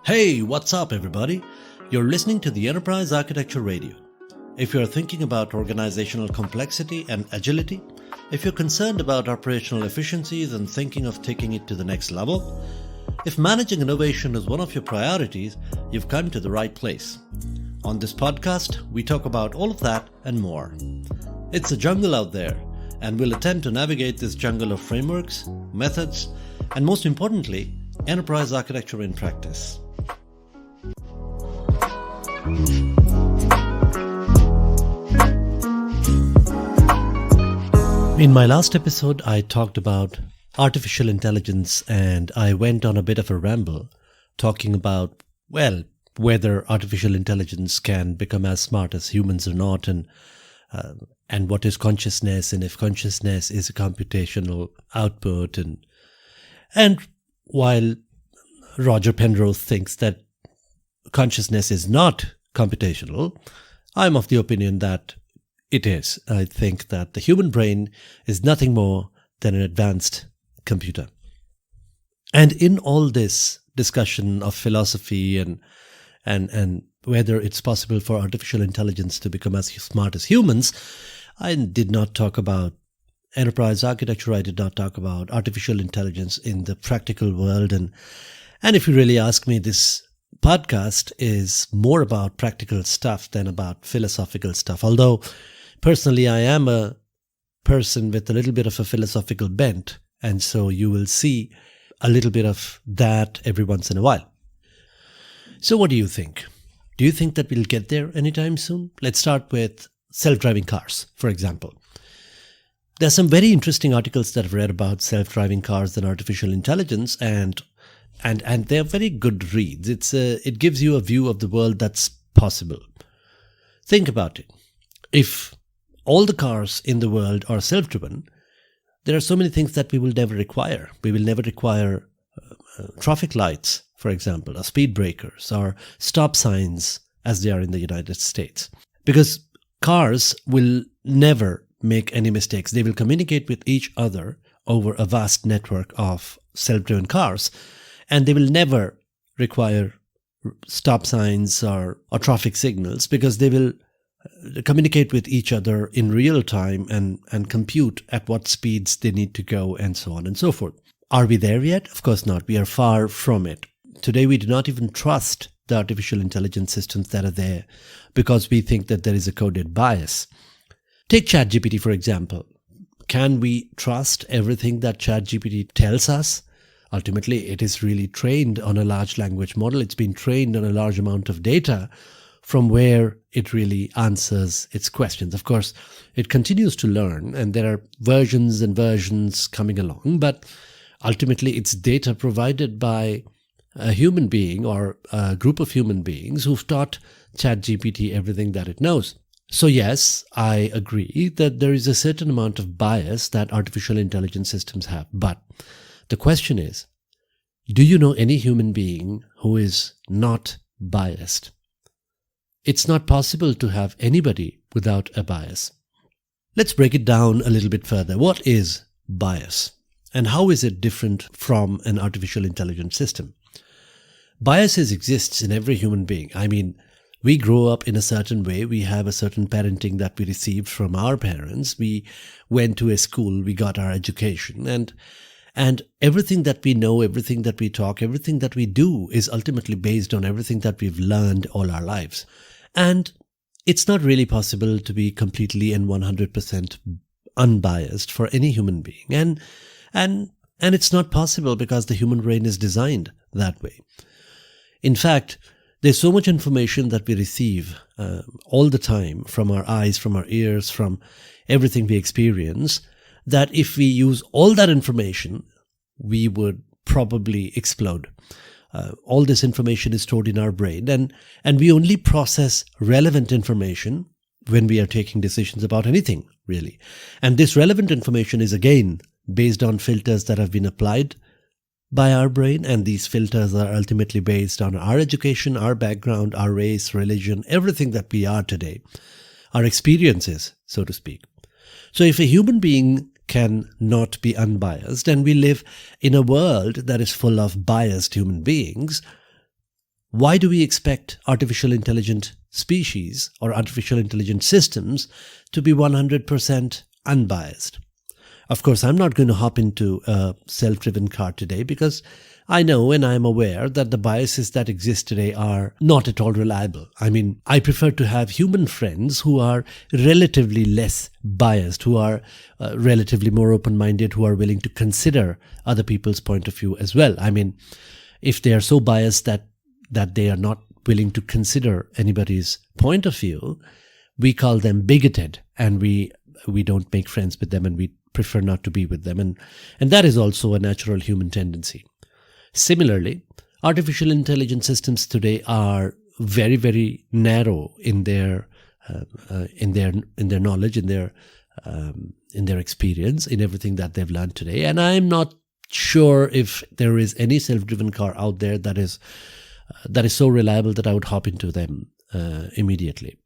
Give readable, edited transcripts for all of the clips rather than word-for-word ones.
Hey, what's up, everybody? You're listening to the Enterprise Architecture Radio. If you're thinking about organizational complexity and agility, if you're concerned about operational efficiencies and thinking of taking it to the next level, if managing innovation is one of your priorities, you've come to the right place. On this podcast, we talk about all of that and more. It's a jungle out there, and we'll attempt to navigate this jungle of frameworks, methods, and most importantly, enterprise architecture in practice. In my last episode, I talked about artificial intelligence, and I went on a bit of a ramble talking about, whether artificial intelligence can become as smart as humans or not, and what is consciousness, and if consciousness is a computational output, and while Roger Penrose thinks that consciousness is not computational, I'm of the opinion that it is. I think that the human brain is nothing more than an advanced computer. And in all this discussion of philosophy and whether it's possible for artificial intelligence to become as smart as humans, I did not talk about enterprise architecture. I did not talk about artificial intelligence in the practical world. And if you really ask me, this podcast is more about practical stuff than about philosophical stuff. Although, personally, I am a person with a little bit of a philosophical bent, and so you will see a little bit of that every once in a while. So what do you think? Do you think that we'll get there anytime soon? Let's start with self-driving cars, for example. There's some very interesting articles that I've read about self-driving cars and artificial intelligence, and they're very good reads. It gives you a view of the world that's possible. Think about it. If all the cars in the world are self-driven, there are so many things that we will never require. We will never require traffic lights, for example, or speed breakers, or stop signs as they are in the United States. Because cars will never make any mistakes. They will communicate with each other over a vast network of self-driven cars, and they will never require stop signs or traffic signals, because they will communicate with each other in real time and compute at what speeds they need to go, and so on and so forth. Are we there yet? Of course not. We are far from it. Today, we do not even trust the artificial intelligence systems that are there because we think that there is a coded bias. Take ChatGPT, for example. Can we trust everything that ChatGPT tells us? Ultimately, it is really trained on a large language model. It's been trained on a large amount of data from where it really answers its questions. Of course, it continues to learn, and there are versions and versions coming along, but ultimately it's data provided by a human being or a group of human beings who've taught ChatGPT everything that it knows. So yes, I agree that there is a certain amount of bias that artificial intelligence systems have, but the question is, do you know any human being who is not biased? It's not possible to have anybody without a bias. Let's break it down a little bit further. What is bias? And how is it different from an artificial intelligence system? Biases exists in every human being. I mean, we grow up in a certain way. We have a certain parenting that we received from our parents. We went to a school, we got our education, and everything that we know, everything that we talk, everything that we do is ultimately based on everything that we've learned all our lives. And it's not really possible to be completely and 100% unbiased for any human being. And it's not possible because the human brain is designed that way. In fact, there's so much information that we receive all the time from our eyes, from our ears, from everything we experience, that if we use all that information, we would probably explode. All this information is stored in our brain, and we only process relevant information when we are taking decisions about anything, really. And this relevant information is again based on filters that have been applied by our brain, and these filters are ultimately based on our education, our background, our race, religion, everything that we are today, our experiences, so to speak. So if a human being can not be unbiased, and we live in a world that is full of biased human beings, why do we expect artificial intelligent species or artificial intelligent systems to be 100% unbiased? Of course, I'm not going to hop into a self-driven car today because I know and I'm aware that the biases that exist today are not at all reliable. I mean, I prefer to have human friends who are relatively less biased, who are relatively more open-minded, who are willing to consider other people's point of view as well. I mean, if they are so biased that they are not willing to consider anybody's point of view, we call them bigoted, and we don't make friends with them, and we prefer not to be with them. And that is also a natural human tendency. Similarly, artificial intelligence systems today are very, very narrow in their knowledge, in their experience, in everything that they've learned today. And I'm not sure if there is any self-driven car out there that is so reliable that I would hop into them immediately.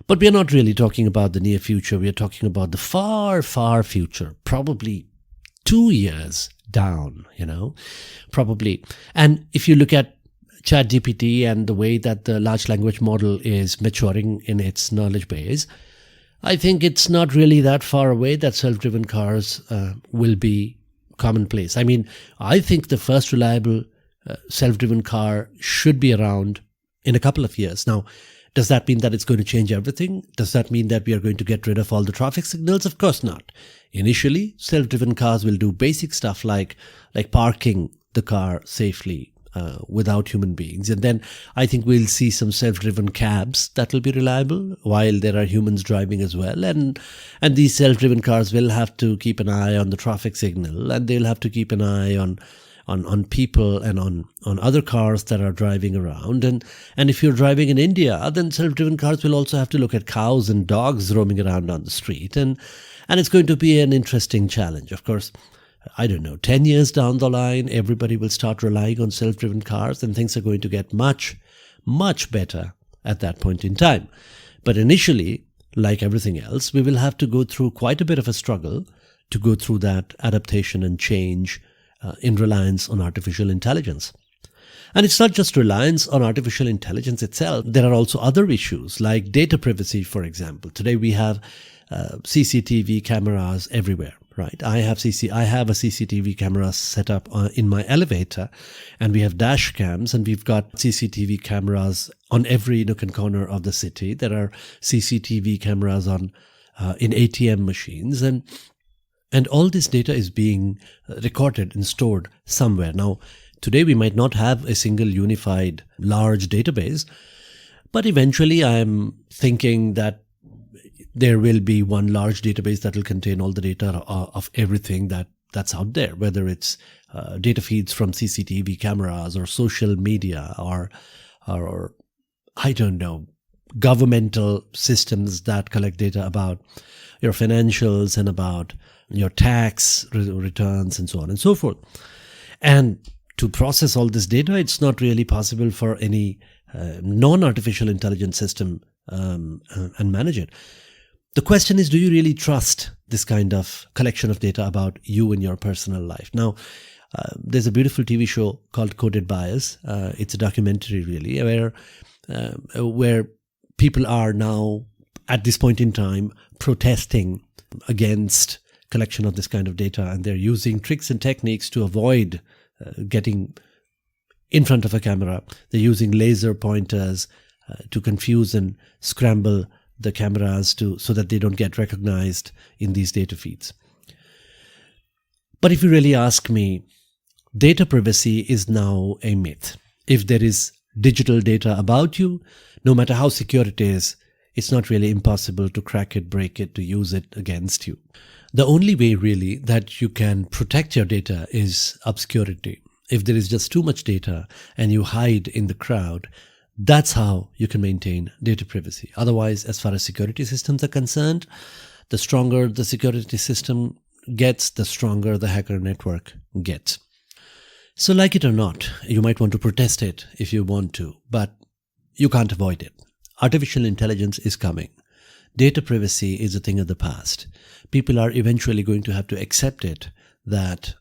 But we are not really talking about the near future. We are talking about the far, far future, probably 2 years down, probably. And if you look at ChatGPT and the way that the large language model is maturing in its knowledge base, I think it's not really that far away that self-driven cars will be commonplace. I mean, I think the first reliable self-driven car should be around in a couple of years. Now, does that mean that it's going to change everything? Does that mean that we are going to get rid of all the traffic signals? Of course not. Initially, self-driven cars will do basic stuff like parking the car safely without human beings. And then I think we'll see some self-driven cabs that will be reliable while there are humans driving as well. And these self-driven cars will have to keep an eye on the traffic signal, and they'll have to keep an eye on people and on other cars that are driving around. And if you're driving in India, then self-driven cars will also have to look at cows and dogs roaming around on the street. And it's going to be an interesting challenge. Of course, I don't know, 10 years down the line, everybody will start relying on self-driven cars, and things are going to get much, much better at that point in time. But initially, like everything else, we will have to go through quite a bit of a struggle to go through that adaptation and change in reliance on artificial intelligence. And it's not just reliance on artificial intelligence itself. There are also other issues like data privacy, for example. Today we have CCTV cameras everywhere, right? I have a CCTV camera set up in my elevator, and we have dash cams, and we've got CCTV cameras on every nook and corner of the city. There are CCTV cameras in ATM machines, and all this data is being recorded and stored somewhere. Now, today we might not have a single unified large database, but eventually I'm thinking that there will be one large database that will contain all the data of everything that's out there, whether it's data feeds from CCTV cameras or social media or I don't know, governmental systems that collect data about your financials and about your tax returns and so on and so forth. And to process all this data, it's not really possible for any non-artificial intelligence system and manage it. The question is, do you really trust this kind of collection of data about you and your personal life? Now, there's a beautiful TV show called Coded Bias. It's a documentary, really, where people are now, at this point in time, protesting against collection of this kind of data, and they're using tricks and techniques to avoid getting in front of a camera. They're using laser pointers to confuse and scramble the cameras so that they don't get recognized in these data feeds. But if you really ask me, data privacy is now a myth. If there is digital data about you, no matter how secure it is, it's not really impossible to crack it, break it, to use it against you. The only way really that you can protect your data is obscurity. If there is just too much data and you hide in the crowd, that's how you can maintain data privacy. Otherwise, as far as security systems are concerned, the stronger the security system gets, the stronger the hacker network gets. So like it or not, you might want to protest it if you want to, but you can't avoid it. Artificial intelligence is coming. Data privacy is a thing of the past. People are eventually going to have to accept it, that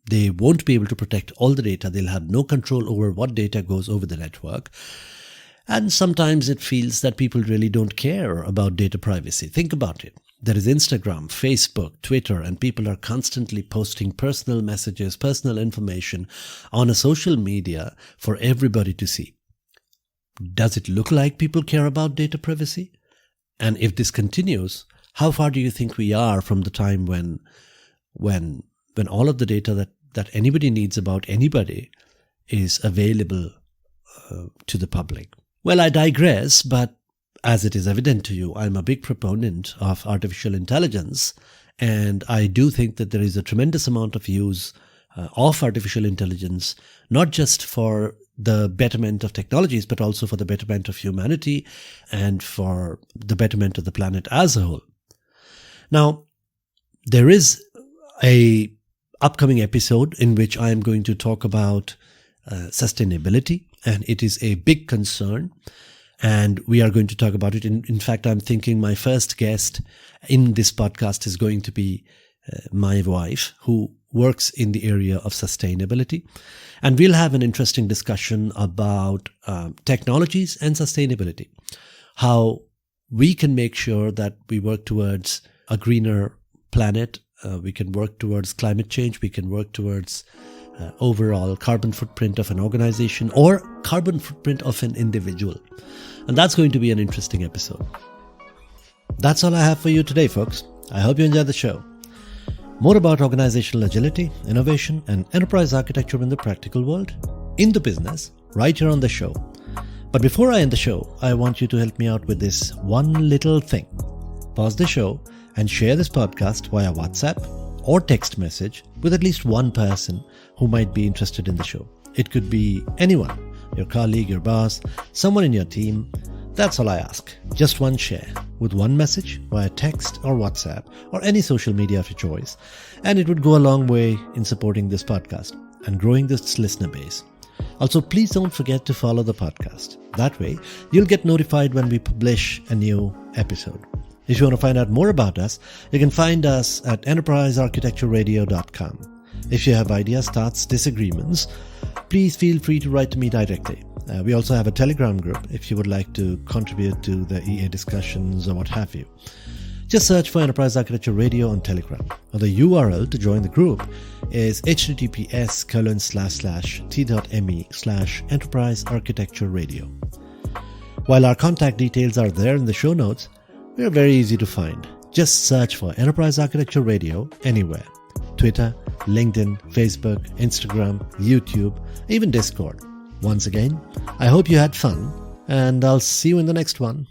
They won't be able to protect all the data. They'll have no control over what data goes over the network. And sometimes it feels that people really don't care about data privacy. Think about it. There is Instagram, Facebook, Twitter, and people are constantly posting personal messages, personal information on a social media for everybody to see. Does it look like people care about data privacy? And if this continues, how far do you think we are from the time when all of the data that anybody needs about anybody is available to the public? Well, I digress, but as it is evident to you, I'm a big proponent of artificial intelligence, and I do think that there is a tremendous amount of use of artificial intelligence, not just for the betterment of technologies, but also for the betterment of humanity and for the betterment of the planet as a whole. Now, there is a upcoming episode in which I am going to talk about sustainability, and it is a big concern, and we are going to talk about it. In fact, I'm thinking my first guest in this podcast is going to be my wife, who works in the area of sustainability, and we'll have an interesting discussion about technologies and sustainability, how we can make sure that we work towards a greener planet. We can work towards climate change. We can work towards overall carbon footprint of an organization or carbon footprint of an individual. And that's going to be an interesting episode. That's all I have for you today, folks. I hope you enjoyed the show. More about organizational agility, innovation, and enterprise architecture in the practical world, in the business, right here on the show. But before I end the show, I want you to help me out with this one little thing. Pause the show and share this podcast via WhatsApp or text message with at least one person who might be interested in the show. It could be anyone, your colleague, your boss, someone in your team. That's all I ask. Just one share with one message via text or WhatsApp or any social media of your choice. And it would go a long way in supporting this podcast and growing this listener base. Also, please don't forget to follow the podcast. That way, you'll get notified when we publish a new episode. If you want to find out more about us, you can find us at enterprisearchitectureradio.com. If you have ideas, thoughts, disagreements, please feel free to write to me directly. We also have a Telegram group if you would like to contribute to the EA discussions or what have you. Just search for Enterprise Architecture Radio on Telegram. Or the URL to join the group is https://t.me/Enterprise Architecture Radio. While our contact details are there in the show notes, we are very easy to find. Just search for Enterprise Architecture Radio anywhere. Twitter, LinkedIn, Facebook, Instagram, YouTube, even Discord. Once again, I hope you had fun, and I'll see you in the next one.